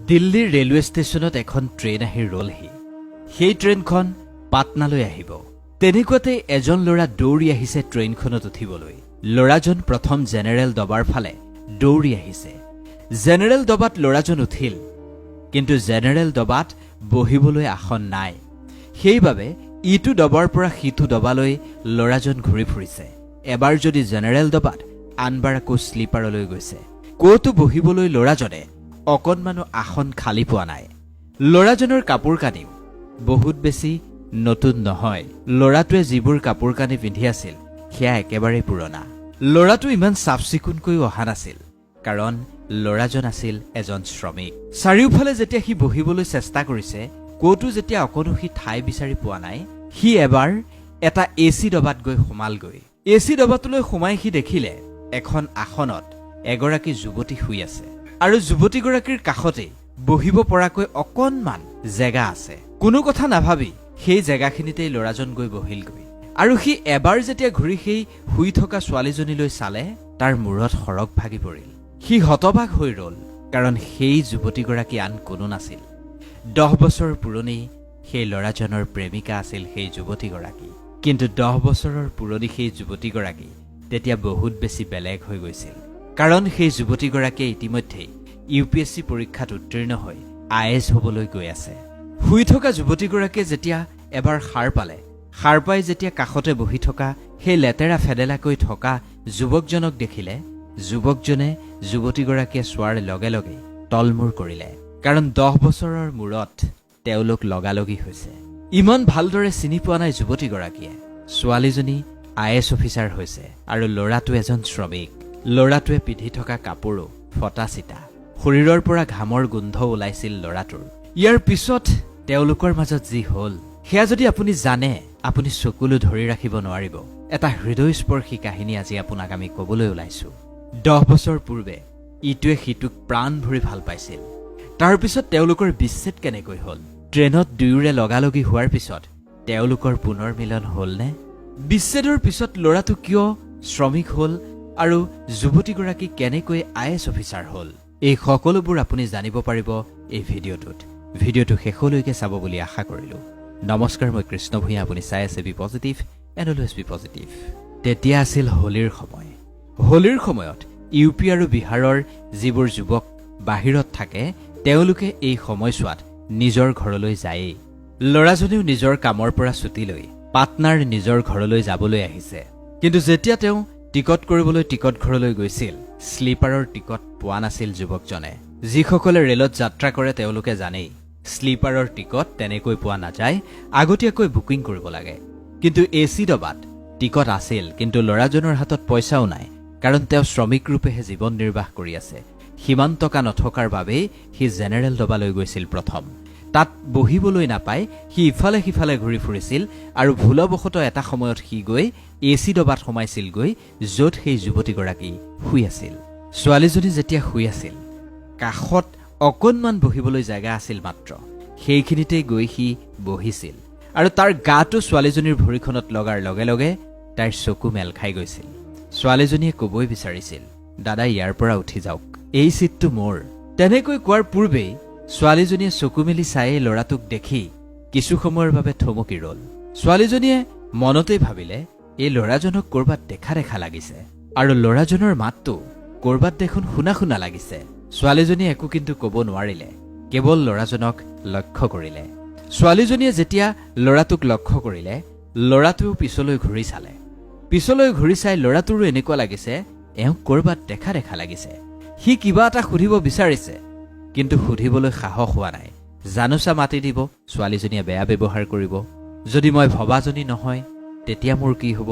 দিল্লীৰ ৰেলৱে ষ্টেচনত এখন ট্ৰেইন আহি ৰলহি। সেই ট্ৰেইনখন পাটনালৈ আহিব। তেনেকুৱাতে এজন ল'ৰা দৌৰি আহিছে ট্ৰেইনখনত উঠিবলৈ। ল'ৰাজন প্ৰথম জেনেৰেল ডবাৰ ফালে দৌৰি আহিছে। জেনেৰেল ডবাত ল'ৰাজন উঠিল, কিন্তু জেনেৰেল ডবাত বহিবলৈ আসন নাই। সেইবাবে ইটো ডবাৰ পৰা সিটো ডবালৈ ল'ৰাজন ঘূৰি ফুৰিছে। এবাৰ যদি জেনেৰেল ডবাত, আনবাৰ আকৌ শ্লিপাৰলৈ গৈছে। ক'তো বহিবলৈ ল'ৰাজনে অকণমানো আসন খালী পোৱা নাই। ল'ৰাজনৰ কাপোৰ কানিও বহুত বেছি নতুন নহয়। ল'ৰাটোৱে যিবোৰ কাপোৰ কানি পিন্ধি আছিল সেয়া একেবাৰে পুৰণা। ল'ৰাটো ইমান চাফ চিকুণকৈ অহা নাছিল, কাৰণ ল'ৰাজন আছিল এজন শ্ৰমিক। চাৰিওফালে যেতিয়া সি বহিবলৈ চেষ্টা কৰিছে, ক'তো যেতিয়া অকণো সি ঠাই বিচাৰি পোৱা নাই, সি এবাৰ এটা এচি ডবাত গৈ সোমালগৈ। এচি ডবাটোলৈ সোমাই সি দেখিলে এখন আসনত এগৰাকী যুৱতী শুই আছে, আৰু যুৱতীগৰাকীৰ কাষতেই বহিব পৰাকৈ অকণমান জেগা আছে। কোনো কথা নাভাবি সেই জেগাখিনিতেই ল'ৰাজন গৈ বহিলগৈ। আৰু সি এবাৰ যেতিয়া ঘূৰি সেই শুই থকা ছোৱালীজনীলৈ চালে, তাৰ মূৰত সৰগ ভাগি পৰিল। সি হতবাক হৈ ৰল, কাৰণ সেই যুৱতীগৰাকী আন কোনো নাছিল। 10 বছৰ পুৰণি সেই ল'ৰাজনৰ প্ৰেমিকা আছিল সেই যুৱতীগৰাকী। কিন্তু 10 বছৰৰ পুৰণি সেই যুৱতীগৰাকী তেতিয়া বহুত বেছি বেলেগ হৈ গৈছিল, কাৰণ সেই যুৱতীগৰাকীয়ে ইতিমধ্যেই UPSC পৰীক্ষাত উত্তীৰ্ণ হৈ IAS হ'বলৈ গৈ আছে। শুই থকা যুৱতীগৰাকীয়ে যেতিয়া এবাৰ সাৰ পালে, সাৰ পাই যেতিয়া কাষতে বহি থকা সেই লেতেৰা ফেডেলাকৈ থকা যুৱকজনক দেখিলে, যুৱকজনে যুৱতীগৰাকীয়ে চোৱাৰ লগে লগে তলমূৰ কৰিলে, কাৰণ 10 বছৰৰ মূৰত তেওঁলোক লগালগি হৈছে। ইমান ভালদৰে চিনি পোৱা নাই যুৱতীগৰাকীয়ে। ছোৱালীজনী IAS অফিচাৰ হৈছে, আৰু ল'ৰাটো এজন শ্ৰমিক। ল'ৰাটোৱে পিন্ধি থকা কাপোৰো ফটা চিটা, শৰীৰৰ পৰা ঘামৰ গোন্ধ ওলাইছিল ল'ৰাটোৰ। ইয়াৰ পিছত তেওঁলোকৰ মাজত যি হ'ল, সেয়া যদি আপুনি জানে, আপুনি চকুলো ধৰি ৰাখিব নোৱাৰিব। এটা হৃদয়স্পৰ্শী কাহিনী আজি আপোনাক আমি ক'বলৈ ওলাইছো। 10 বছৰ পূৰ্বে ইটোৱে সিটোক প্ৰাণ ভৰি ভাল পাইছিল। তাৰ পিছত তেওঁলোকৰ বিচ্ছেদ কেনেকৈ হ'ল? ট্ৰেইনত দুয়োৰে লগালগি হোৱাৰ পিছত তেওঁলোকৰ পুনৰ মিলন হ'লনে? বিচ্ছেদৰ পিছত ল'ৰাটো কিয় শ্ৰমিক হ'ল, আৰু যুৱতীগৰাকী কেনেকৈ IAS অফিচাৰ হ'ল? এই সকলোবোৰ আপুনি জানিব পাৰিব এই ভিডিঅ'টোত। ভিডিঅ'টো শেষলৈকে চাব বুলি আশা কৰিলোঁ। নমস্কাৰ, মই কৃষ্ণ ভূঞা। আপুনি চাই আছে be positive and always be positive. তেতিয়া আছিল হোলীৰ সময়। হোলীৰ সময়ত UP আৰু বিহাৰৰ যিবোৰ যুৱক বাহিৰত থাকে, তেওঁলোকে এই সময়ছোৱাত নিজৰ ঘৰলৈ যায়েই। ল'ৰাজনেও নিজৰ কামৰ পৰা ছুটী লৈ পাটনাৰ নিজৰ ঘৰলৈ যাবলৈ আহিছে। কিন্তু যেতিয়া তেওঁ টিকট কৰিবলৈ টিকট ঘৰলৈ গৈছিল, শ্লিপাৰৰ টিকট পোৱা নাছিল যুৱকজনে। যিসকলে ৰেলত যাত্ৰা কৰে তেওঁলোকে জানেই, শ্লিপাৰৰ টিকট তেনেকৈ পোৱা নাযায়, আগতীয়াকৈ বুকিং কৰিব লাগে। কিন্তু AC ডবাত টিকট আছিল, কিন্তু ল'ৰাজনৰ হাতত পইচাও নাই, কাৰণ তেওঁ শ্ৰমিক ৰূপেহে জীৱন নিৰ্বাহ কৰি আছে। সিমান টকা নথকাৰ বাবেই সি জেনেৰেল ডবালৈ গৈছিল প্ৰথম। তাত বহিবলৈ নাপাই সি ইফালে সিফালে ঘূৰি ফুৰিছিল, আৰু ভুলবশতঃ এটা সময়ত সি গৈ AC ডবাত সোমাইছিলগৈ, য'ত সেই যুৱতীগৰাকী শুই আছিল। ছোৱালীজনী যেতিয়া শুই আছিল, কাষত অকণমান বহিবলৈ জেগা আছিল মাত্ৰ। সেইখিনিতেই গৈ সি বহিছিল, আৰু তাৰ গাটো ছোৱালীজনীৰ ভৰিখনত লগাৰ লগে লগে তাইৰ চকু মেল খাই গৈছিল। ছোৱালীজনীয়ে ক'বই বিচাৰিছিল, দাদা ইয়াৰ পৰা উঠি যাওক, এই চিটটো মোৰ। তেনেকৈ কোৱাৰ পূৰ্বেই ছোৱালীজনীয়ে চকু মেলি চায়েই ল'ৰাটোক দেখি কিছু সময়ৰ বাবে থমকি ৰল। ছোৱালীজনীয়ে মনতেই ভাবিলে, এই ল'ৰাজনক ক'ৰবাত দেখা দেখা লাগিছে, আৰু ল'ৰাজনৰ মাতটো ক'ৰবাত দেখোন শুনা শুনা লাগিছে। ছোৱালীজনীয়ে একো কিন্তু ক'ব নোৱাৰিলে, কেৱল ল'ৰাজনক লক্ষ্য কৰিলে। ছোৱালীজনীয়ে যেতিয়া ল'ৰাটোক লক্ষ্য কৰিলে, ল'ৰাটোও পিছলৈ ঘূৰি চালে। পিছলৈ ঘূৰি চাই ল'ৰাটোৰো এনেকুৱা লাগিছে এওঁক ক'ৰবাত দেখা দেখা লাগিছে। সি কিবা এটা সুধিব বিচাৰিছে, কিন্তু সুধিবলৈ সাহস হোৱা নাই। জানোচা মাতি দিব, ছোৱালীজনীয়ে বেয়া ব্যৱহাৰ কৰিব। যদি মই ভবাজনী নহয়, তেতিয়া মোৰ কি হ'ব?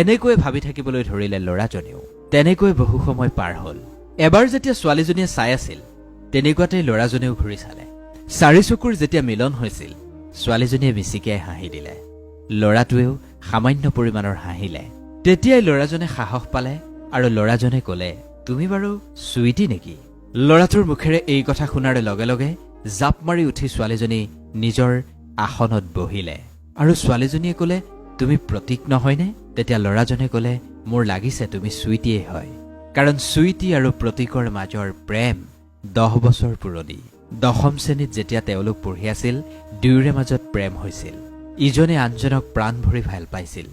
এনেকৈ ভাবি থাকিবলৈ ধৰিলে ল'ৰাজনেও। তেনেকৈ বহু সময় পাৰ হ'ল। এবাৰ যেতিয়া ছোৱালীজনীয়ে চাই আছিল, তেনেকুৱাতেই ল'ৰাজনেও ঘূৰি চালে। চাৰি চকুৰ যেতিয়া মিলন হৈছিল, ছোৱালীজনীয়ে মিচিকিয়াই হাঁহি দিলে। ল'ৰাটোৱেও সামান্য পৰিমাণৰ হাঁহিলে। তেতিয়াই ল'ৰাজনে সাহস পালে, আৰু ল'ৰাজনে ক'লে, তুমি বাৰু চুইটি নেকি? ল'ৰাটোৰ মুখেৰে এই কথা শুনাৰ লগে লগে জাপ মাৰি উঠি ছোৱালীজনী নিজৰ আসনত বহিলে, আৰু ছোৱালীজনীয়ে ক'লে, তুমি প্ৰতীক নহয়নে? তেতিয়া ল'ৰাজনে ক'লে, মোৰ লাগিছে তুমি চুইটিয়েই হয়, কাৰণ চুইটি আৰু প্ৰতীকৰ মাজৰ প্ৰেম 10 বছৰ পুৰণি। 10ম শ্ৰেণীত যেতিয়া তেওঁলোক পঢ়ি আছিল, দুয়োৰে মাজত প্ৰেম হৈছিল। ইজনে আনজনক প্ৰাণ ভৰি ভাল পাইছিল।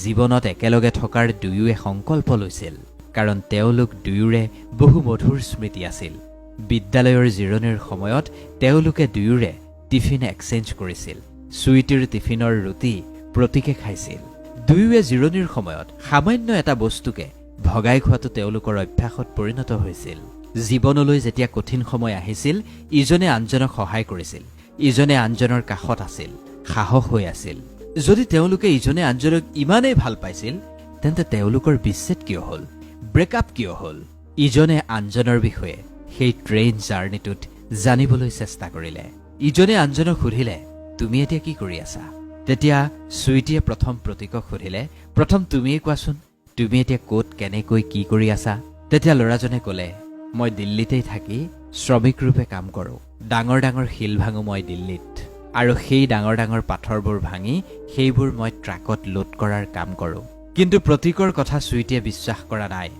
জীৱনত একেলগে থকাৰ দুয়োৱে সংকল্প লৈছিল, কাৰণ তেওঁলোক দুয়োৰে বহু মধুৰ স্মৃতি আছিল। বিদ্যালয়ৰ জিৰণিৰ সময়ত তেওঁলোকে দুয়োৰে টিফিন এক্সচেঞ্জ কৰিছিল। চুইটিৰ টিফিনৰ ৰুটি প্ৰতীকে খাইছিল। দুয়োৱে জিৰণিৰ সময়ত সামান্য এটা বস্তুকে ভগাই খোৱাটো তেওঁলোকৰ অভ্যাসত পৰিণত হৈছিল। জীৱনলৈ যেতিয়া কঠিন সময় আহিছিল, ইজনে আনজনক সহায় কৰিছিল, ইজনে আনজনৰ কাষত আছিল, সাহস হৈ আছিল। যদি তেওঁলোকে ইজনে আনজনক ইমানেই ভাল পাইছিল, তেন্তে তেওঁলোকৰ বিচ্ছেদ কিয় হ'ল, ব্ৰেকআপ কিয় হ'ল? ইজনে আনজনৰ বিষয়ে সেই ট্ৰেইন জাৰ্ণিটোত জানিবলৈ চেষ্টা কৰিলে। ইজনে আনজনক সুধিলে, তুমি এতিয়া কি কৰি আছা? তেতিয়া চুইটিয়ে প্ৰথম প্ৰতীকক সুধিলে, প্ৰথম তুমিয়ে কোৱাচোন, তুমি এতিয়া ক'ত, কেনেকৈ, কি কৰি আছা? তেতিয়া ল'ৰাজনে ক'লে, মই দিল্লীতেই থাকি শ্ৰমিক ৰূপে কাম কৰোঁ। ডাঙৰ ডাঙৰ শিল ভাঙো মই দিল্লীত, আৰু সেই ডাঙৰ ডাঙৰ পাথৰবোৰ ভাঙি সেইবোৰ মই ট্ৰাকত লোড কৰাৰ কাম কৰোঁ। কিন্তু প্ৰতীকৰ কথা চুইটিয়ে বিশ্বাস কৰা নাই।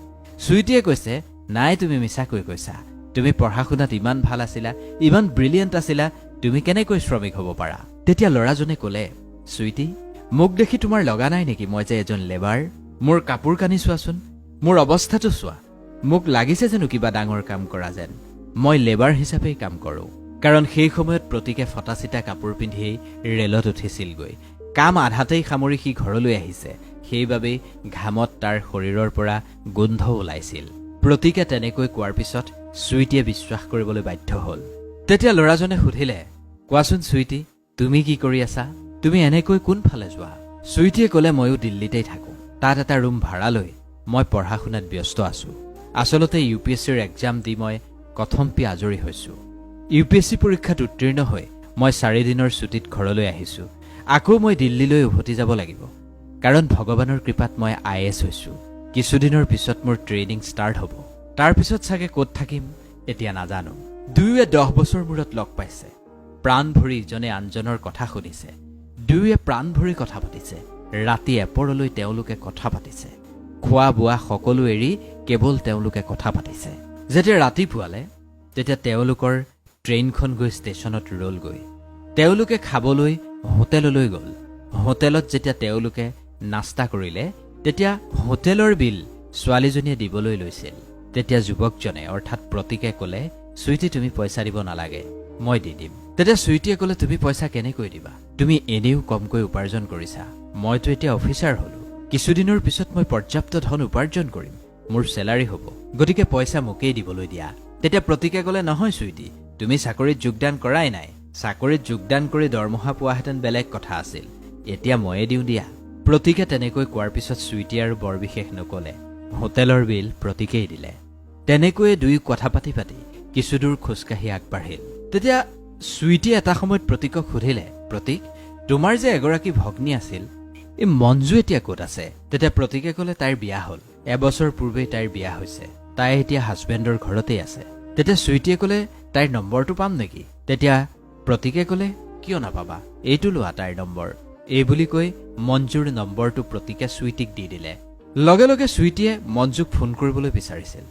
চুইটিয়ে কৈছে, নাই, তুমি মিছাকৈ কৈছা। তুমি পঢ়া শুনাত ইমান ভাল আছিলা, ইমান ব্ৰিলিয়েণ্ট আছিলা, তুমি কেনেকৈ শ্ৰমিক হ'ব পাৰা? তেতিয়া ল'ৰাজনে ক'লে, চুইটি, মোক দেখি তোমাৰ লগা নাই নেকি মই যে এজন লেবাৰ? মোৰ কাপোৰ কানি চোৱাচোন, মোৰ অৱস্থাটো চোৱা। মোক লাগিছে জানো কিবা ডাঙৰ কাম কৰা যেন? মই লেবাৰ হিচাপেই কাম কৰোঁ। কাৰণ সেই সময়ত প্ৰতীকে ফটা চিটা কাপোৰ পিন্ধিয়েই ৰেলত উঠিছিলগৈ। কাম আধাতেই সামৰি সি ঘৰলৈ আহিছে, সেইবাবেই ঘামত তাৰ শৰীৰৰ পৰা গোন্ধ ওলাইছিল। প্ৰতীকে তেনেকৈ কোৱাৰ পিছত চুইটিয়ে বিশ্বাস কৰিবলৈ বাধ্য হ'ল। তেতিয়া ল'ৰাজনে সুধিলে, কোৱাচোন চুইটি, তুমি কি কৰি আছা? তুমি এনেকৈ কোনফালে যোৱা? চুইটিয়ে ক'লে, ময়ো দিল্লীতেই থাকোঁ। তাত এটা ৰুম ভাড়া লৈ মই পঢ়া শুনাত ব্যস্ত আছোঁ। আচলতে UPSCৰ এক্সাম দি মই কথম্পি আজৰি হৈছোঁ। UPSC পৰীক্ষাত উত্তীৰ্ণ হৈ মই 4 দিনৰ ছুটীত ঘৰলৈ আহিছোঁ। আকৌ মই দিল্লীলৈ উভতি যাব লাগিব, কাৰণ ভগৱানৰ কৃপাত মই IAS হৈছোঁ। কিছুদিনৰ পিছত মোৰ ট্ৰেইনিং ষ্টাৰ্ট হ'ব। তাৰ পিছত চাগে ক'ত থাকিম এতিয়া নাজানো। দুয়োৱে 10 বছৰ মূৰত লগ পাইছে। প্ৰাণ ভৰি ইজনে আনজনৰ কথা শুনিছে। দুয়োৱে প্ৰাণ ভৰি কথা পাতিছে। ৰাতি এপৰলৈ তেওঁলোকে কথা পাতিছে। খোৱা বোৱা সকলো এৰি কেৱল তেওঁলোকে কথা পাতিছে। যেতিয়া ৰাতিপুৱালে, তেতিয়া তেওঁলোকৰ ট্ৰেইনখন গৈ ষ্টেচনত ৰলগৈ। তেওঁলোকে খাবলৈ হোটেললৈ গ'ল। হোটেলত যেতিয়া তেওঁলোকে নাস্তা কৰিলে, তেতিয়া হোটেলৰ বিল ছোৱালীজনীয়ে দিবলৈ লৈছিল। তেতিয়া যুৱকজনে অৰ্থাৎ প্ৰতীকে ক'লে, চুইটি, তুমি পইচা দিব নালাগে, মই দি দিম। তেতিয়া চুইটিয়ে ক'লে, তুমি পইচা কেনেকৈ দিবা? তুমি এনেও কমকৈ উপাৰ্জন কৰিছা। মইতো এতিয়া অফিচাৰ হ'লো। কিছুদিনৰ পিছত মই পৰ্যাপ্ত ধন উপাৰ্জন কৰিম, মোৰ চেলাৰী হ'ব, গতিকে পইচা মোকেই দিবলৈ দিয়া। তেতিয়া প্ৰতীকে ক'লে, নহয় চুইটি, তুমি চাকৰিত যোগদান কৰাই নাই। চাকৰিত যোগদান কৰি দৰমহা পোৱাহেঁতেন বেলেগ কথা আছিল, এতিয়া ময়ে দিওঁ দিয়া। প্ৰতীকে তেনেকৈ কোৱাৰ পিছত চুইটিয়ে আৰু বৰ বিশেষ নক'লে। হোটেলৰ বিল প্ৰতীকেই দিলে। তেনেকৈয়ে দুয়ো কথা পাতি পাতি কিছুদূৰ খোজকাঢ়ি আগবাঢ়িল। তেতিয়া চুইটিয়ে এটা সময়ত প্ৰতীকক সুধিলে, প্ৰতীক, তোমাৰ যে এগৰাকী ভগ্নী আছিল, এই মঞ্জু এতিয়া ক'ত আছে? তেতিয়া প্ৰতীকে ক'লে, তাইৰ বিয়া হ'ল। এবছৰ পূৰ্বেই তাইৰ বিয়া হৈছে। তাই এতিয়া হাজবেণ্ডৰ ঘৰতেই আছে। তেতিয়া চুইটিয়ে ক'লে, তাইৰ নম্বৰটো পাম নেকি? তেতিয়া প্ৰতীকে ক'লে, কিয় নাপাবা, এইটো লোৱা তাইৰ নম্বৰ। এই বুলি কৈ মঞ্জুৰ নম্বৰটো প্ৰতীকে চুইটিক দি দিলে। লগে লগে চুইটিয়ে মঞ্জুক ফোন কৰিবলৈ বিচাৰিছিল।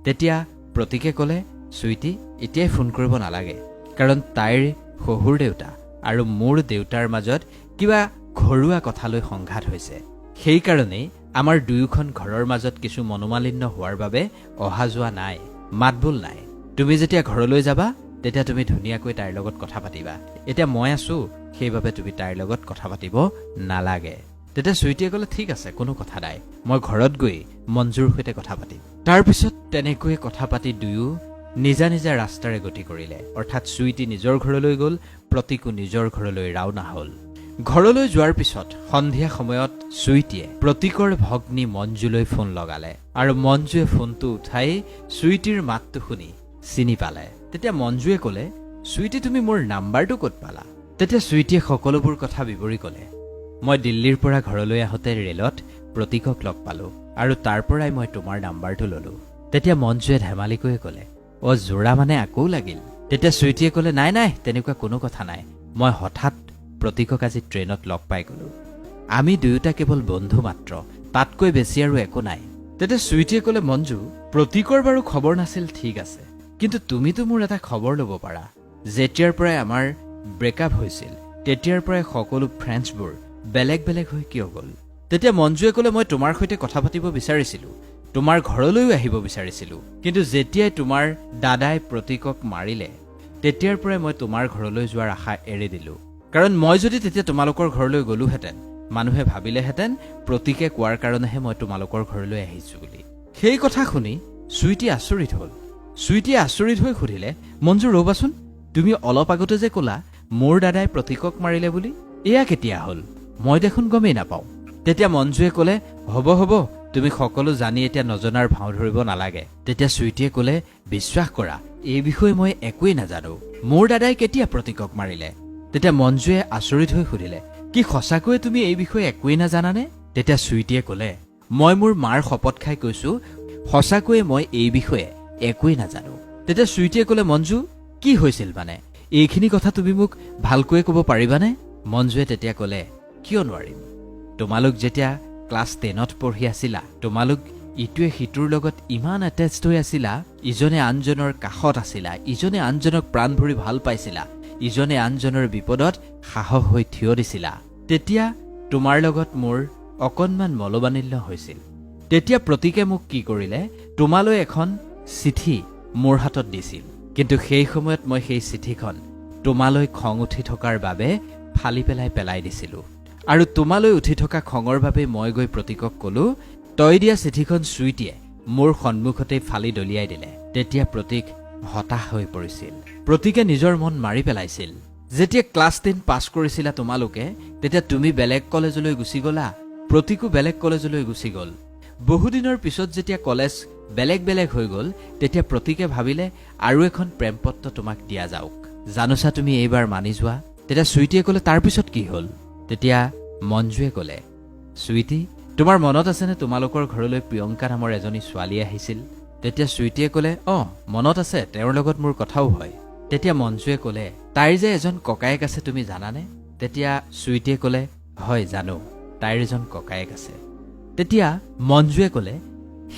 তেতিয়া প্ৰতীকে ক'লে, চুইটি, এতিয়াই ফোন কৰিব নালাগে, কাৰণ তাইৰ শহুৰ দেউতা আৰু মোৰ দেউতাৰ মাজত কিবা ঘৰুৱা কথালৈ সংঘাত হৈছে। সেইকাৰণেই আমাৰ দুয়োখন ঘৰৰ মাজত কিছু মনোমালিন্য হোৱাৰ বাবে অহা যোৱা নাই, মাতবোল নাই। তুমি যেতিয়া ঘৰলৈ যাবা, তেতিয়া তুমি ধুনীয়াকৈ তাইৰ লগত কথা পাতিবা। এতিয়া মই আছো, সেইবাবে তুমি তাইৰ লগত কথা পাতিব নালাগে। তেতিয়া চুইটিয়ে ক'লে, ঠিক আছে, কোনো কথা নাই, মই ঘৰত গৈ মঞ্জুৰ সৈতে কথা পাতিম। তাৰপিছত তেনেকৈয়ে কথা পাতি দুয়ো নিজা নিজা ৰাস্তাৰে গতি কৰিলে। অৰ্থাৎ চুইটি নিজৰ ঘৰলৈ গ'ল, প্ৰতীকো নিজৰ ঘৰলৈ ৰাওনা হ'ল। ঘৰলৈ যোৱাৰ পিছত সন্ধিয়া সময়ত চুইটিয়ে প্ৰতীকৰ ভগ্নী মঞ্জুলৈ ফোন লগালে, আৰু মঞ্জুৱে ফোনটো উঠাই চুইটিৰ মাতটো শুনি চিনি পালে। তেতিয়া মঞ্জুৱে ক'লে, চুইটি, তুমি মোৰ নাম্বাৰটো ক'ত পালা? তেতিয়া চুইটিয়ে সকলোবোৰ কথা বিৱৰি ক'লে, মই দিল্লীৰ পৰা ঘৰলৈ আহোঁতে ৰেলত প্ৰতীকক লগ পালোঁ, আৰু তাৰ পৰাই মই তোমাৰ নাম্বাৰটো ল'লোঁ। তেতিয়া মঞ্জুৱে ধেমালিকৈয়ে ক'লে, যোৰা মানে আকৌ লাগিল? তেতিয়া চুইটিয়ে ক'লে, নাই নাই, তেনেকুৱা কোনো কথা নাই, মই হঠাৎ প্ৰতীকক আজি ট্ৰেইনত লগ পাই গ'লোঁ। আমি দুয়োটা কেৱল বন্ধু মাত্ৰ, তাতকৈ বেছি আৰু একো নাই। তেতিয়া চুইটিয়ে ক'লে, মঞ্জু, প্ৰতীকৰ বাৰু খবৰ নাছিল, ঠিক আছে, কিন্তু তুমিতো মোৰ এটা খবৰ ল'ব পাৰা যেতিয়াৰ পৰাই আমাৰ ব্ৰেকআপ হৈছিল তেতিয়াৰ পৰাই সকলো ফ্ৰেণ্ডছবোৰ বেলেগ বেলেগ হৈ কিয় গ'ল তেতিয়া মঞ্জুৱে ক'লে মই তোমাৰ সৈতে কথা পাতিব বিচাৰিছিলোঁ তোমাৰ ঘৰলৈও আহিব বিচাৰিছিলোঁ কিন্তু যেতিয়াই তোমাৰ দাদাই প্ৰতীকক মাৰিলে তেতিয়াৰ পৰাই মই তোমাৰ ঘৰলৈ যোৱাৰ আশা এৰি দিলোঁ কাৰণ মই যদি তেতিয়া তোমালোকৰ ঘৰলৈ গ'লোহেঁতেন মানুহে ভাবিলেহেঁতেন প্ৰতীকে কোৱাৰ কাৰণেহে মই তোমালোকৰ ঘৰলৈ আহিছোঁ বুলি সেই কথা শুনি চুইটি আচৰিত হ'ল চুইটিয়ে আচৰিত হৈ সুধিলে মঞ্জু ৰ'বাচোন তুমি অলপ আগতে যে ক'লা মোৰ দাদাই প্ৰতীকক মাৰিলে বুলি এয়া কেতিয়া হ'ল মই দেখোন গমেই নাপাওঁ তেতিয়া মঞ্জুৱে ক'লে হ'ব তুমি সকলো জানি এতিয়া নজনাৰ ভাও ধৰিব নালাগে তেতিয়া চুইটিয়ে ক'লে বিশ্বাস কৰা এই বিষয়ে মই একোৱেই নাজানো মোৰ দাদাই কেতিয়া প্ৰতীকক মাৰিলে তেতিয়া মঞ্জুৱে আচৰিত হৈ সুধিলে কি সঁচাকৈয়ে তুমি এই বিষয়ে একোৱেই নাজানানে তেতিয়া চুইটিয়ে ক'লে মই মোৰ মাৰ শপত খাই কৈছোঁ সঁচাকৈয়ে মই এই বিষয়ে একোৱেই নাজানো তেতিয়া চুইটিয়ে ক'লে মঞ্জু কি হৈছিল মানে এইখিনি কথা তুমি মোক ভালকৈ ক'ব পাৰিবানে মঞ্জুৱে তেতিয়া ক'লে কিয় নোৱাৰিম তোমালোক যেতিয়া ক্লাছ 10ত পঢ়ি আছিলা তোমালোক ইটোৱে সিটোৰ লগত ইমান এটেচড হৈ আছিলা ইজনে আনজনৰ কাষত আছিলা ইজনে আনজনক প্ৰাণ ভৰি ভাল পাইছিলা ইজনে আনজনৰ বিপদত সাহস হৈ থিয় দিছিলা তেতিয়া তোমাৰ লগত মোৰ অকণমান মলবানিল্য হৈছিল তেতিয়া প্ৰতীকে মোক কি কৰিলে তোমালৈ এখন চিঠি মোৰ হাতত দিছিল কিন্তু সেই সময়ত মই সেই চিঠিখন তোমালৈ খং উঠি থকাৰ বাবে ফালি পেলাই দিছিলোঁ আৰু তোমালৈ উঠি থকা খঙৰ বাবে মই গৈ প্ৰতীকক ক'লো তই দিয়া চিঠিখন চুইটিয়ে মোৰ সন্মুখতেই ফালি দলিয়াই দিলে তেতিয়া প্ৰতীক হতাশ হৈ পৰিছিল প্ৰতীকে নিজৰ মন মাৰি পেলাইছিল যেতিয়া ক্লাছ 10 পাছ কৰিছিলা তোমালোকে তেতিয়া তুমি বেলেগ কলেজলৈ গুচি গ'লা প্ৰতীকো বেলেগ কলেজলৈ গুচি গ'ল বহুদিনৰ পিছত যেতিয়া কলেজ বেলেগ বেলেগ হৈ গ'ল তেতিয়া প্ৰতীকে ভাবিলে আৰু এখন প্ৰেমপত্ৰ তোমাক দিয়া যাওক জানোছা তুমি এইবাৰ মানি যোৱা তেতিয়া চুইটিয়ে ক'লে তাৰপিছত কি হ'ল তেতিয়া মঞ্জুৱে ক'লে চুইটি তোমাৰ মনত আছেনে তোমালোকৰ ঘৰলৈ প্ৰিয়ংকা নামৰ এজনী ছোৱালী আহিছিল তেতিয়া চুইটিয়ে ক'লে মনত আছে তেওঁৰ লগত মোৰ কথাও হয় তেতিয়া মঞ্জুৱে ক'লে তাইৰ যে এজন ককায়েক আছে তুমি জানানে তেতিয়া চুইটিয়ে ক'লে হয় জানো তাইৰ এজন ককায়েক আছে তেতিয়া মঞ্জুৱে ক'লে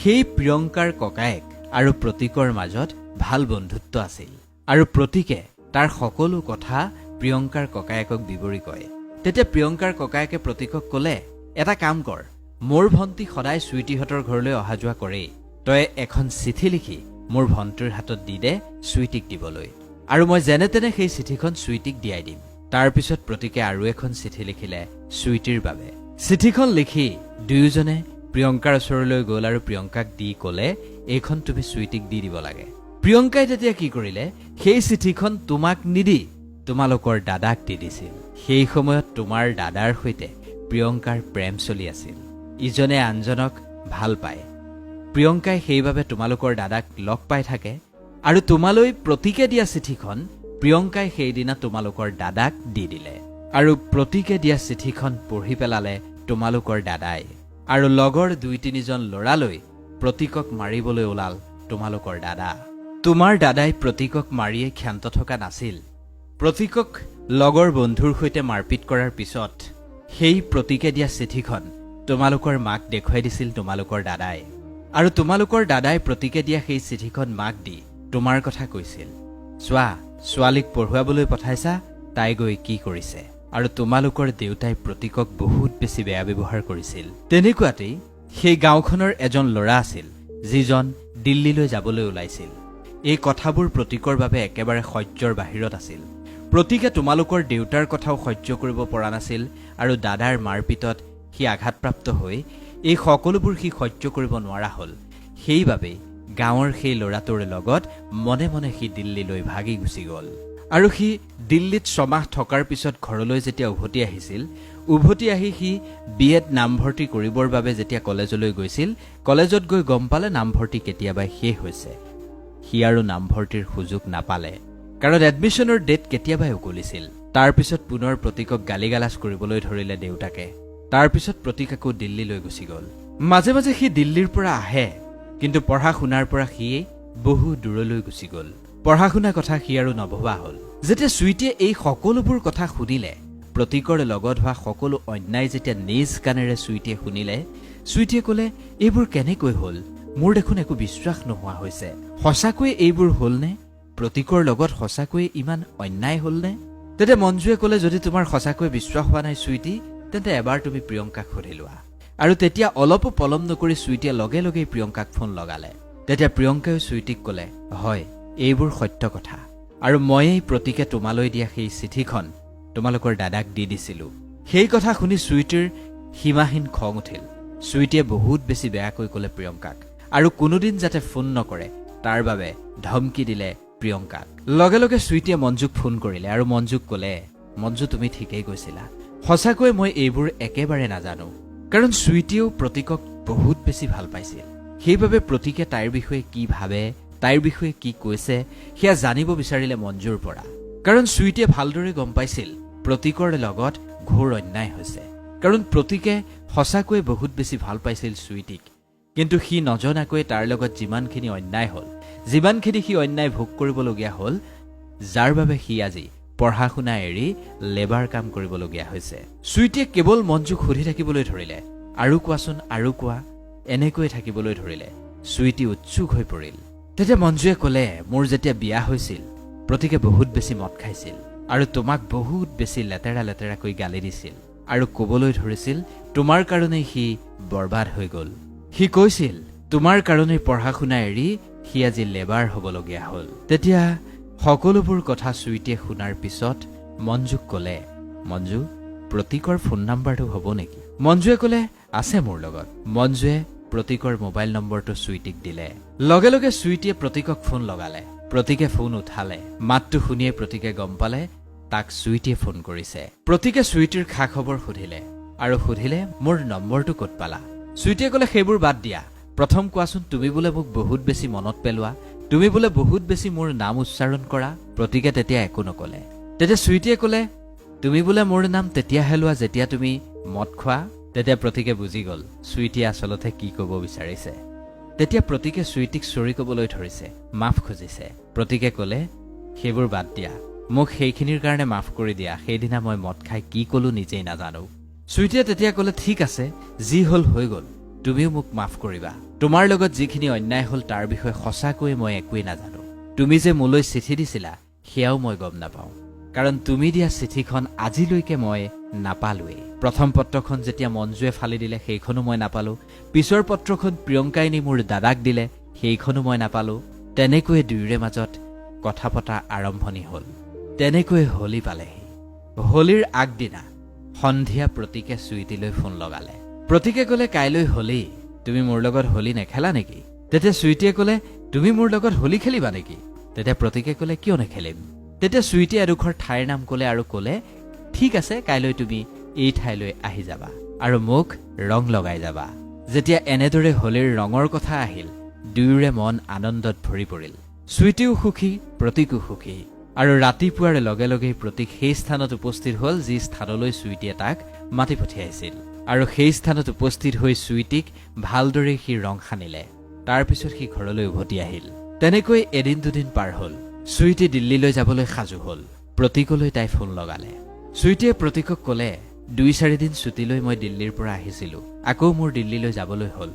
সেই প্ৰিয়ংকাৰ ককায়েক আৰু প্ৰতীকৰ মাজত ভাল বন্ধুত্ব আছিল আৰু প্ৰতীকে তাৰ সকলো কথা প্ৰিয়ংকাৰ ককায়েকক বিৱৰি কয় তেতিয়া প্ৰিয়ংকাৰ ককায়েকে প্ৰতীকক ক'লে এটা কাম কৰ মোৰ ভণ্টি সদায় চুইটিহঁতৰ ঘৰলৈ অহা যোৱা কৰেই তই এখন চিঠি লিখি মোৰ ভণ্টিৰ হাতত দি দে চুইটিক দিবলৈ আৰু মই যেনে তেনে সেই চিঠিখন চুইটিক দিয়াই দিম তাৰপিছত প্ৰতীকে আৰু এখন চিঠি লিখিলে চুইটিৰ বাবে চিঠিখন লিখি দুয়োজনে প্ৰিয়ংকাৰ ওচৰলৈ গ'ল আৰু প্ৰিয়ংকাক দি ক'লে এইখন তুমি চুইটিক দি দিব লাগে প্ৰিয়ংকাই তেতিয়া কি কৰিলে সেই চিঠিখন তোমাক নিদি তোমালোকৰ দাদাক দি দিছিল সেই সময়ত তোমাৰ দাদাৰ সৈতে প্ৰিয়ংকাৰ প্ৰেম চলি আছিল ইজনে আনজনক ভাল পায় প্ৰিয়ংকাই সেইবাবে তোমালোকৰ দাদাক লগ পাই থাকে আৰু তোমালৈ প্ৰতীকে দিয়া চিঠিখন প্ৰিয়ংকাই সেইদিনা তোমালোকৰ দাদাক দি দিলে আৰু প্ৰতীকে দিয়া চিঠিখন পঢ়ি পেলালে তোমালোকৰ দাদাই আৰু লগৰ 2-3জন ল'ৰালৈ প্ৰতীকক মাৰিবলৈ ওলাল তোমালোকৰ দাদা তোমাৰ দাদাই প্ৰতীকক মাৰিয়ে ক্ষান্ত থকা নাছিল প্ৰতীকক লগৰ বন্ধুৰ সৈতে মাৰপিট কৰাৰ পিছত সেই প্ৰতীকে দিয়া চিঠিখন তোমালোকৰ মাক দেখুৱাই দিছিল তোমালোকৰ দাদাই আৰু তোমালোকৰ দাদাই প্ৰতীকে দিয়া সেই চিঠিখন মাক দি তোমাৰ কথা কৈছিল চোৱা ছোৱালীক পঢ়ুৱাবলৈ পঠাইছা তাই গৈ কি কৰিছে আৰু তোমালোকৰ দেউতাই প্ৰতীকক বহুত বেছি বেয়া ব্যৱহাৰ কৰিছিল তেনেকুৱাতেই সেই গাঁওখনৰ এজন ল'ৰা আছিল যিজন দিল্লীলৈ যাবলৈ ওলাইছিল এই কথাবোৰ প্ৰতীকৰ বাবে একেবাৰে সহ্যৰ বাহিৰত আছিল প্ৰতীকে তোমালোকৰ দেউতাৰ কথাও সহ্য কৰিব পৰা নাছিল আৰু দাদাৰ মাৰপিটত সি আঘাতপ্ৰাপ্ত হৈ এই সকলোবোৰ সি সহ্য কৰিব নোৱাৰা হ'ল সেইবাবে গাঁৱৰ সেই ল'ৰাটোৰ লগত মনে মনে সি দিল্লীলৈ ভাগি গুচি গ'ল আৰু সি দিল্লীত 6 মাহ থকাৰ পিছত ঘৰলৈ যেতিয়া উভতি আহি সি বিএড নামভৰ্তি কৰিবৰ বাবে যেতিয়া কলেজলৈ গৈছিল কলেজত গৈ গম পালে নামভৰ্তি কেতিয়াবাই শেষ হৈছে সি আৰু নামভৰ্তিৰ সুযোগ নাপালে কাৰণ এডমিশনৰ ডেট কেতিয়াবাই উকলিছিল তাৰপিছত পুনৰ প্ৰতীকক গালিগালাজ কৰিবলৈ ধৰিলে দেউতাকে তাৰপিছত প্ৰতীক আকৌ দিল্লীলৈ গুচি গ'ল মাজে মাজে সি দিল্লীৰ পৰা আহে কিন্তু পঢ়া শুনাৰ পৰা সি বহু দূৰলৈ গুচি গ'ল পঢ়া শুনা কথা সি আৰু নভবা হ'ল যেতিয়া চুইটিয়ে এই সকলোবোৰ কথা শুনিলে প্ৰতীকৰ লগত হোৱা সকলো অন্যায় যেতিয়া নিজ কাণেৰে চুইটিয়ে শুনিলে চুইটিয়ে ক'লে এইবোৰ কেনেকৈ হ'ল মোৰ দেখোন একো বিশ্বাস নোহোৱা হৈছে সঁচাকৈয়ে এইবোৰ হ'লনে? প্ৰতীকৰ লগত সঁচাকৈয়ে ইমান অন্যায় হ'লনে? তেতিয়া মঞ্জুৱে ক'লে, যদি তোমাৰ সঁচাকৈ বিশ্বাস হোৱা নাই চুইটি, তেন্তে এবাৰ তুমি প্ৰিয়ংকাক সুধি লোৱা। আৰু তেতিয়া অলপো পলম নকৰি চুইটিয়ে লগে লগেই প্ৰিয়ংকাক ফোন লগালে। তেতিয়া প্ৰিয়ংকাই চুইটিক ক'লে, হয়, এইবোৰ সত্য কথা, আৰু ময়েই প্ৰতীকে তোমালৈ দিয়া সেই চিঠিখন তোমালোকৰ দাদাক দি দিছিলোঁ। সেই কথা শুনি চুইটিৰ সীমাহীন খং উঠিল। চুইটিয়ে বহুত বেছি বেয়াকৈ ক'লে প্ৰিয়ংকাক, আৰু কোনোদিন যাতে ফোন নকৰে তাৰ বাবে ধমকি দিলে প্ৰিয়ংকাক। লগে লগে চুইটিয়ে মঞ্জুক ফোন কৰিলে আৰু মঞ্জুক ক'লে, মঞ্জু, তুমি ঠিকেই কৈছিলা, সঁচাকৈ মই এইবোৰ একেবাৰে নাজানো। কাৰণ চুইটিয়েও প্ৰতীকক বহুত বেছি ভাল পাইছিল। সেইবাবে প্ৰতীকে তাইৰ বিষয়ে কি ভাবে, তাইৰ বিষয়ে কি কৈছে সেয়া জানিব বিচাৰিলে মঞ্জুৰ পৰা। কাৰণ চুইটিয়ে ভালদৰে গম পাইছিল প্ৰতীকৰ লগত ঘোৰ অন্যায় হৈছে। কাৰণ প্ৰতীকে সঁচাকৈয়ে বহুত বেছি ভাল পাইছিল চুইটিক, কিন্তু সি নজনাকৈ তাৰ লগত যিমানখিনি অন্যায় হ'ল, যিমানখিনি সি অন্যায় ভোগ কৰিবলগীয়া হ'ল, যাৰ বাবে সি আজি পঢ়া শুনা এৰি লেবাৰ কাম কৰিবলগীয়া হৈছে। চুইটিয়ে কেৱল মঞ্জুক সুধি থাকিবলৈ ধৰিলে, আৰু কোৱাচোন, আৰু কোৱা, এনেকৈ থাকিবলৈ ধৰিলে। চুইটি উৎসুক হৈ পৰিল। তেতিয়া মঞ্জুৱে ক'লে, মোৰ যেতিয়া বিয়া হৈছিল প্ৰতীকে বহুত বেছি মদ খাইছিল আৰু তোমাক বহুত বেছি লেতেৰা লেতেৰাকৈ গালি দিছিল, আৰু ক'বলৈ ধৰিছিল তোমাৰ কাৰণেই সি বৰবাদ হৈ গ'ল। সি কৈছিল তোমাৰ কাৰণেই পঢ়া শুনা এৰি সি আজি লেবাৰ হ'বলগীয়া হ'ল। তেতিয়া সকলোবোৰ কথা চুইটিয়ে শুনাৰ পিছত মঞ্জুক ক'লে, মঞ্জু, প্ৰতীকৰ ফোন নাম্বাৰটো হ'ব নেকি? মঞ্জুৱে ক'লে, আছে মোৰ লগত। মঞ্জুৱে প্ৰতীকৰ মোবাইল নম্বৰটো চুইটিক দিলে। লগে লগে চুইটিয়ে প্ৰতীকক ফোন লগালে। প্ৰতীকে ফোন উঠালে। মাতটো শুনিয়ে প্ৰতীকে গম পালে তাক চুইটিয়ে ফোন কৰিছে। প্ৰতীকে চুইটিৰ খা খবৰ সুধিলে আৰু সুধিলে, মোৰ নম্বৰটো ক'ত পালা? চুইটিয়ে ক'লে, সেইবোৰ বাদ দিয়া, প্ৰথম কোৱাচোন, তুমি বোলে মোক বহুত বেছি মনত পেলোৱা, তুমি বোলে বহুত বেছি মোৰ নাম উচ্চাৰণ কৰা। প্ৰতীকে তেতিয়া একো নক'লে। তেতিয়া চুইটিয়ে ক'লে, তুমি বোলে মোৰ নাম তেতিয়াহে লোৱা যেতিয়া তুমি মদ খোৱা। তেতিয়া প্ৰতীকে বুজি গ'ল চুইটিয়ে আচলতে কি ক'ব বিচাৰিছে। তেতিয়া প্ৰতীকে চুইটিক চৰি ক'বলৈ ধৰিছে, মাফ খুজিছে। প্ৰতীকে ক'লে, সেইবোৰ বাদ দিয়া, মোক সেইখিনিৰ কাৰণে মাফ কৰি দিয়া, সেইদিনা মই মদ খাই কি ক'লো নিজেই নাজানো। চুইটিয়ে তেতিয়া ক'লে, ঠিক আছে, যি হ'ল হৈ গ'ল, তুমিও মোক মাফ কৰিবা। তোমাৰ লগত যিখিনি অন্যায় হ'ল তাৰ বিষয়ে সঁচাকৈয়ে মই একোৱেই নাজানো। তুমি যে মোলৈ চিঠি দিছিলা সেয়াও মই গম নাপাওঁ, কাৰণ তুমি দিয়া চিঠিখন আজিলৈকে মই নাপালোৱেই। প্ৰথম পত্ৰখন যেতিয়া মঞ্জুৱে ফালি দিলে সেইখনো মই নাপালো। পিছৰ পত্ৰখন প্ৰিয়ংকাই নি মোৰ দাদাক দিলে সেইখনো মই নাপালো। তেনেকৈয়ে দুয়োৰে মাজত কথা পতা আৰম্ভণি হ'ল। তেনেকৈয়ে হোলী পালেহি। হোলীৰ আগদিনা সন্ধিয়া প্ৰতীকে চুইটিলৈ ফোন লগালে। প্ৰতীকে ক'লে, কাইলৈ হোলী, তুমি মোৰ লগত হোলী নেখেলা নেকি? তেতিয়া চুইটিয়ে ক'লে, তুমি মোৰ লগত হোলী খেলিবা নেকি? তেতিয়া প্ৰতীকে ক'লে, কিয় নেখেলিম? তেতিয়া চুইটিয়ে এডোখৰ ঠাইৰ নাম ক'লে আৰু ক'লে, ঠিক আছে, কাইলৈ তুমি এই ঠাইলৈ আহি যাবা আৰু মোক ৰং লগাই যাবা। যেতিয়া এনেদৰে হোলীৰ ৰঙৰ কথা আহিল, দুয়োৰে মন আনন্দত ভৰি পৰিল। চুইটিও সুখী, প্ৰতীকো সুখী। আৰু ৰাতিপুৱাৰ লগে লগেই প্ৰতীক সেই স্থানত উপস্থিত হ'ল যি স্থানলৈ চুইটিয়ে তাক মাতি পঠিয়াইছিল। আৰু সেই স্থানত উপস্থিত হৈ চুইটিক ভালদৰে সি ৰং সানিলে। তাৰ পিছত সি ঘৰলৈ উভতি আহিল। তেনেকৈ এদিন দুদিন পাৰ হ'ল। চুইটি দিল্লীলৈ যাবলৈ সাজু হ'ল। প্ৰতীকলৈ তাই ফোন লগালে। চুইটিয়ে প্ৰতীকক ক'লে, 2-4 দিন ছুটীলৈ মই দিল্লীৰ পৰা আহিছিলোঁ, আকৌ মোৰ দিল্লীলৈ যাবলৈ হ'ল,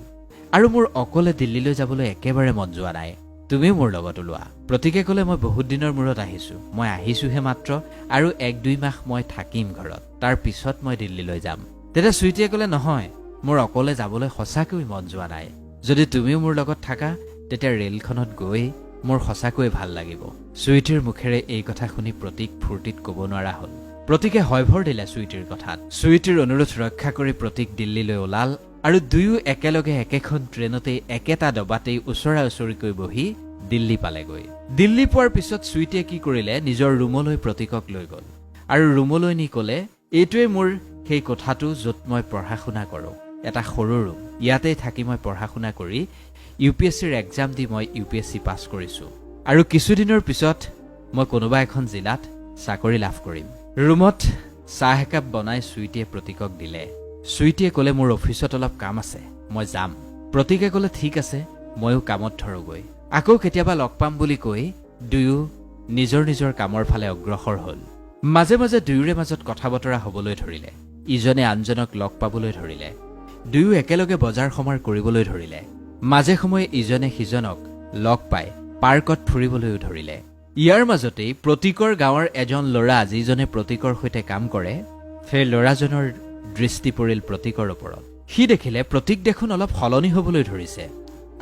আৰু মোৰ অকলে দিল্লীলৈ যাবলৈ একেবাৰে মন যোৱা নাই, তুমিও মোৰ লগত ওলোৱা। প্ৰতীকে ক'লে, মই বহুত দিনৰ মূৰত আহিছোঁ, মই আহিছোহে মাত্ৰ, আৰু 1-2 মাহ মই থাকিম ঘৰত, তাৰ পিছত মই দিল্লীলৈ যাম। তেতিয়া চুইটিয়ে ক'লে, নহয়, মোৰ অকলে যাবলৈ সঁচাকৈ মন যোৱা নাই, যদি তুমিও মোৰ লগত থাকা তেতিয়া ৰেলখনত গৈ মোৰ সঁচাকৈয়ে ভাল লাগিব। চুইটিৰ মুখেৰে এই কথা শুনি প্ৰতীক ফূৰ্তিত ক'ব নোৱাৰা হ'ল। প্ৰতীকে হয়ভৰ দিলে চুইটিৰ কথাত। চুইটিৰ অনুৰোধ ৰক্ষা কৰি প্ৰতীক দিল্লীলৈ ওলাল, আৰু দুয়ো একেলগে একেখন ট্ৰেইনতেই একেটা ডবাতেই ওচৰা ওচৰিকৈ বহি দিল্লী পালেগৈ। দিল্লী পোৱাৰ পিছত চুইটিয়ে কি কৰিলে, নিজৰ ৰুমলৈ প্ৰতীকক লৈ গ'ল আৰু ৰুমলৈ নি ক'লে, এইটোৱে মোৰ সেই কোঠাটো য'ত মই পঢ়া শুনা কৰোঁ, এটা সৰু ৰুম, ইয়াতেই থাকি মই পঢ়া শুনা কৰি UPSCৰ এক্সাম দি মই UPSC পাছ কৰিছোঁ, আৰু কিছুদিনৰ পিছত মই কোনোবা এখন জিলাত চাকৰি লাভ কৰিম। ৰুমত চাহ একাপ বনাই চুইটিয়ে প্ৰতীকক দিলে। চুইটিয়ে ক'লে, মোৰ অফিচত অলপ কাম আছে, মই যাম। প্ৰতীকে ক'লে, ঠিক আছে, ময়ো কামত ধৰোগৈ, আকৌ কেতিয়াবা লগ পাম বুলি কৈ দুয়ো নিজৰ নিজৰ কামৰ ফালে অগ্ৰসৰ হ'ল। মাজে মাজে দুয়োৰে মাজত কথা বতৰা হ'বলৈ ধৰিলে, ইজনে আনজনক লগ পাবলৈ ধৰিলে, দুয়ো একেলগে বজাৰ সমাৰ কৰিবলৈ ধৰিলে। মাজে সময়ে ইজনে সিজনক লগ পাই পাৰ্কত ফুৰিবলৈও ধৰিলে। ইয়াৰ মাজতেই প্ৰতীকৰ গাঁৱৰ এজন ল'ৰা যিজনে প্ৰতীকৰ সৈতে কাম কৰে, সেই ল'ৰাজনৰ দৃষ্টি পৰিল প্ৰতীকৰ ওপৰত। সি দেখিলে প্ৰতীক দেখোন অলপ সলনি হ'বলৈ ধৰিছে,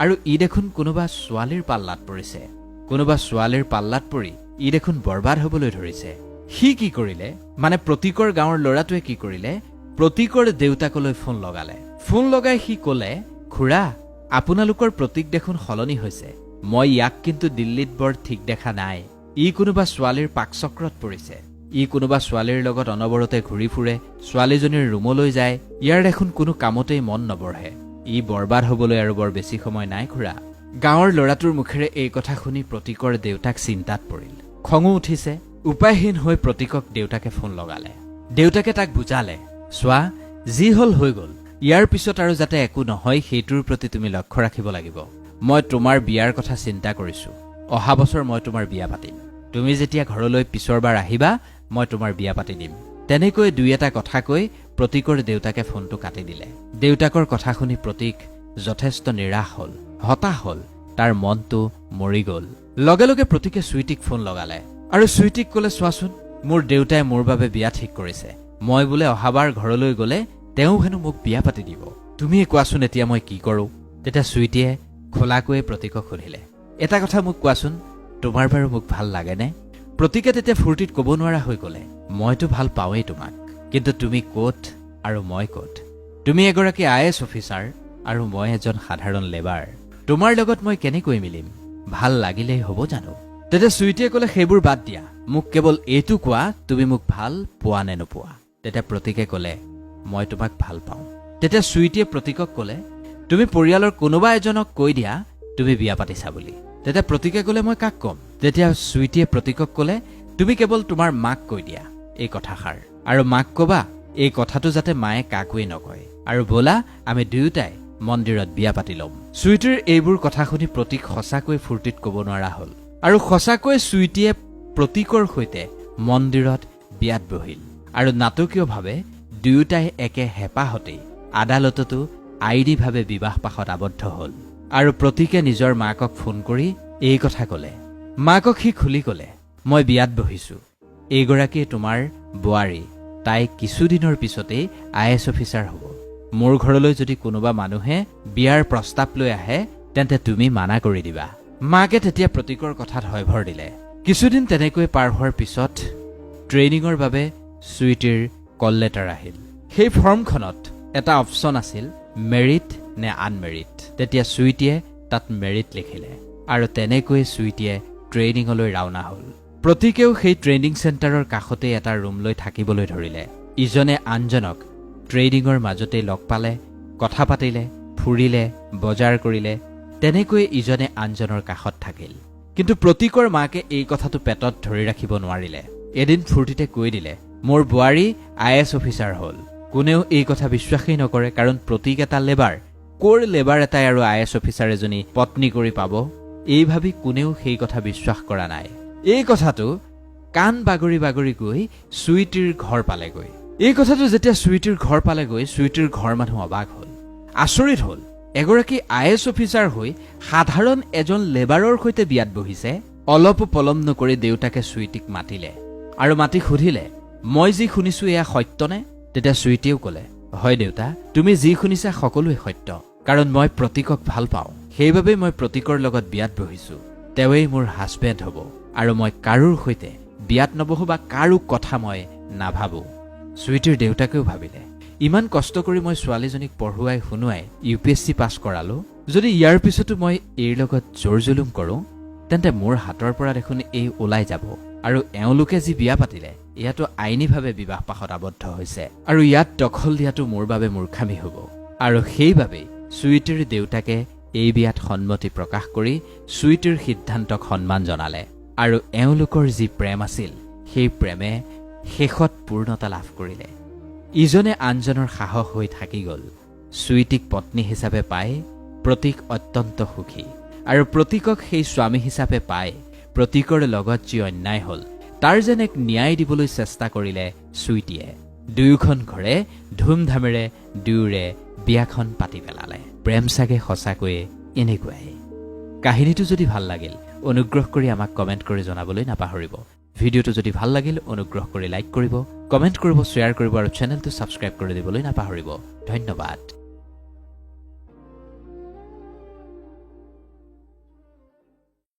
আৰু ই দেখোন কোনোবা ছোৱালীৰ পাল্লাত পৰিছে। কোনোবা ছোৱালীৰ পাল্লাত পৰি ই দেখোন বৰবাদ হ'বলৈ ধৰিছে। সি কি কৰিলে, মানে প্ৰতীকৰ গাঁৱৰ ল'ৰাটোৱে কি কৰিলে, প্ৰতীকৰ দেউতাকলৈ ফোন লগালে। ফোন লগাই সি ক'লে, খুৰা, আপোনালোকৰ প্ৰতীক দেখোন সলনি হৈছে। মই ইয়াক কিন্তু দিল্লীত বৰ ঠিক দেখা নাই। ই কোনোবা ছোৱালীৰ পাকচক্ৰত পৰিছে। ই কোনোবা ছোৱালীৰ লগত অনবৰতে ঘূৰি ফুৰে, ছোৱালীজনীৰ ৰুমলৈ যায়। ইয়াৰ দেখোন কোনো কামতেই মন নবঢ়ে। ই বৰবাদ হ'বলৈ আৰু বৰ বেছি সময় নাই খুৰা। গাঁৱৰ ল'ৰাটোৰ মুখেৰে এই কথা শুনি প্ৰতীকৰ দেউতাক চিন্তাত পৰিল। খঙো উঠিছে। উপায়হীন হৈ প্ৰতীকক দেউতাকে ফোন লগালে। দেউতাকে তাক বুজালে, চোৱা, যি হ'ল হৈ গ'ল। ইয়াৰ পিছত আৰু যাতে একো নহয় সেইটোৰ প্ৰতি তুমি লক্ষ্য ৰাখিব লাগিব। মই তোমাৰ বিয়াৰ কথা চিন্তা কৰিছো। অহা বছৰ মই তোমাৰ বিয়া পাতিম। তুমি যেতিয়া ঘৰলৈ পিছৰবাৰ আহিবা, মই তোমাৰ বিয়া পাতি দিম। তেনেকৈ দুই এটা কথা কৈ প্ৰতীকৰ দেউতাকে ফোনটো কাটি দিলে। দেউতাকৰ কথা শুনি প্ৰতীক যথেষ্ট নিৰাশ হ'ল, হতাশ হ'ল। তাৰ মনটো মৰি গ'ল। লগে লগে প্ৰতীকে চুইটিক ফোন লগালে আৰু চুইটিক ক'লে, চোৱাচোন, মোৰ দেউতাই মোৰ বাবে বিয়া ঠিক কৰিছে। মই বোলে অহাবাৰ ঘৰলৈ গ'লে তেওঁ হেনো মোক বিয়া পাতি দিব। তুমিয়ে কোৱাচোন এতিয়া মই কি কৰোঁ? তেতিয়া চুইটিয়ে খোলাকৈয়ে প্ৰতীকক সুধিলে, এটা কথা মোক কোৱাচোন, তোমাৰ বাৰু মোক ভাল লাগেনে? প্ৰতীকে তেতিয়া ফূৰ্তিত ক'ব নোৱাৰা হৈ ক'লে, মইতো ভাল পাওঁৱেই তোমাক, কিন্তু তুমি ক'ত আৰু মই ক'ত? তুমি এগৰাকী IAS অফিচাৰ আৰু মই এজন সাধাৰণ লেবাৰ। তোমাৰ লগত মই কেনেকৈ মিলিম? ভাল লাগিলেই হ'ব জানো? তেতিয়া চুইটিয়ে ক'লে, সেইবোৰ বাদ দিয়া, মোক কেৱল এইটো কোৱা, তুমি মোক ভাল পোৱা নে নোপোৱা? তেতিয়া প্ৰতীকে ক'লে, মই তোমাক ভাল পাওঁ। তেতিয়া চুইটিয়ে প্ৰতীকক ক'লে, তুমি পৰিয়ালৰ কোনোবা এজনক কৈ দিয়া তুমি বিয়া পাতিছা বুলি। তেতিয়া প্ৰতীকে ক'লে, মই কাক ক'ম? তেতিয়া চুইটিয়ে প্ৰতীকক ক'লে, তুমি কেৱল তোমাৰ মাক কৈ দিয়া এই কথাষাৰ, আৰু মাক ক'বা এই কথাটো যাতে মায়ে কাকোৱে নকয়, আৰু ব'লা আমি দুয়োটাই মন্দিৰত বিয়া পাতি ল'ম। চুইটিৰ এইবোৰ কথা শুনি প্ৰতীক সঁচাকৈ ফূৰ্তিত ক'ব নোৱাৰা হ'ল, আৰু সঁচাকৈ চুইটিয়ে প্ৰতীকৰ সৈতে মন্দিৰত বিয়াত বহিল। আৰু নাটকীয়ভাৱে দুয়োটাই একে হেঁপাহতেই আদালততো আইনীভাৱে বিবাহ পাশত আবদ্ধ হ'ল। আৰু প্ৰতীকে নিজৰ মাকক ফোন কৰি এই কথা ক'লে। মাকক সি খুলি ক'লে, মই বিয়াত বহিছোঁ। এইগৰাকী তোমাৰ বোৱাৰী। তাই কিছুদিনৰ পিছতেই IAS অফিচাৰ হ'ব। মোৰ ঘৰলৈ যদি কোনোবা মানুহে বিয়াৰ প্ৰস্তাৱ লৈ আহে, তেন্তে তুমি মানা কৰি দিবা। মাকে তেতিয়া প্ৰতীকৰ কথাত হয়ভৰ দিলে। কিছুদিন তেনেকৈ পাৰ হোৱাৰ পিছত ট্ৰেইনিঙৰ বাবে চুইটিৰ কল লেটাৰ আহিল। সেই ফৰ্মখনত এটা অপশ্যন আছিল, মেৰিট নে আনমেৰিট। তেতিয়া চুইটিয়ে তাত মেৰিট লিখিলে, আৰু তেনেকৈ চুইটিয়ে ট্ৰেইনিঙলৈ ৰাওনা হ'ল। প্ৰতীকেও সেই ট্ৰেইনিং চেণ্টাৰৰ কাষতেই এটা ৰুম লৈ থাকিবলৈ ধৰিলে। ইজনে আনজনক ট্ৰেইনিঙৰ মাজতেই লগ পালে, কথা পাতিলে, ফুৰিলে, বজাৰ কৰিলে। তেনেকৈ ইজনে আনজনৰ কাষত থাকিল। কিন্তু প্ৰতীকৰ মাকে এই কথাটো পেটত ধৰি ৰাখিব নোৱাৰিলে। এদিন ফূৰ্তিতে কৈ দিলে, মোৰ বোৱাৰী IAS অফিচাৰ হ'ল। কোনেও এই কথা বিশ্বাসেই নকৰে, কাৰণ প্ৰতীক এটা লেবাৰ। ক'ৰ লেবাৰ এটাই আৰু IAS অফিচাৰ এজনী পত্নী কৰি পাব? এই ভাবি কোনেও সেই কথা বিশ্বাস কৰা নাই। এই কথাটো কাণ বাগৰি বাগৰি গৈ চুইটিৰ ঘৰ পালেগৈ। এই কথাটো যেতিয়া চুইটিৰ ঘৰ পালেগৈ, চুইটিৰ ঘৰ মানুহ অবাক হ'ল, আচৰিত হ'ল। এগৰাকী IAS অফিচাৰ হৈ সাধাৰণ এজন লেবাৰৰ সৈতে বিয়াত বহিছে। অলপো পলম নকৰি দেউতাকে চুইটিক মাতিলে আৰু মাতি সুধিলে, মই যি শুনিছো এয়া সত্যনে? তেতিয়া চুইটিয়েও ক'লে, হয় দেউতা, তুমি যি শুনিছা সকলোৱে সত্য। কাৰণ মই প্ৰতীকক ভাল পাওঁ, সেইবাবেই মই প্ৰতীকৰ লগত বিয়াত বহিছো। তেওঁৱেই মোৰ হাজবেণ্ড হ'ব, আৰু মই কাৰোৰ সৈতে বিয়াত নবহো বা কাৰো কথা মই নাভাবো। চুইটিৰ দেউতাকেও ভাবিলে, ইমান কষ্ট কৰি মই ছোৱালীজনীক পঢ়ুৱাই শুনুৱাই UPSC পাছ কৰালো, যদি ইয়াৰ পিছতো মই এইৰ লগত জোৰ জুলুম কৰোঁ, তেন্তে মোৰ হাতৰ পৰা দেখোন এই ওলাই যাব। আৰু এওঁলোকে যি বিয়া পাতিলে, ইয়াতো আইনীভাৱে বিবাহ পাশত আবদ্ধ হৈছে, আৰু ইয়াত দখল দিয়াটো মোৰ বাবে মূৰ্খামি হ'ব। আৰু সেইবাবেই চুইটিৰ দেউতাকে এই বিয়াত সন্মতি প্ৰকাশ কৰি চুইটিৰ সিদ্ধান্তক সন্মান জনালে। আৰু এওঁলোকৰ যি প্ৰেম আছিল, সেই প্ৰেমে শেষত পূৰ্ণতা লাভ কৰিলে। ইজনে আনজনৰ সাহস হৈ থাকি গ'ল। চুইটিক পত্নী হিচাপে পাই প্ৰতীক অত্যন্ত সুখী, আৰু প্ৰতীকক সেই স্বামী হিচাপে পাই প্ৰতীকৰ লগত যি অন্যায় হ'ল, তাৰ যেন এক ন্যায় দিবলৈ চেষ্টা কৰিলে চুইটিয়ে। দুয়োখন ঘৰে ধুমধামেৰে দুয়োৰে বিয়াখন পাতি পেলালে। প্ৰেম চাগে সঁচাকৈয়ে এনেকুৱাই। কাহিনীটো যদি ভাল লাগিল, অনুগ্ৰহ কৰি আমাক কমেণ্ট কৰি জনাবলৈ নাপাহৰিব। ভিডিঅ'টো যদি ভাল লাগিল অনুগ্ৰহ কৰি লাইক কৰিব, কমেণ্ট কৰিব, শ্বেয়াৰ কৰিব আৰু চেনেলটো ছাবস্ক্ৰাইব কৰি দিবলৈ নাপাহৰিব। ধন্যবাদ।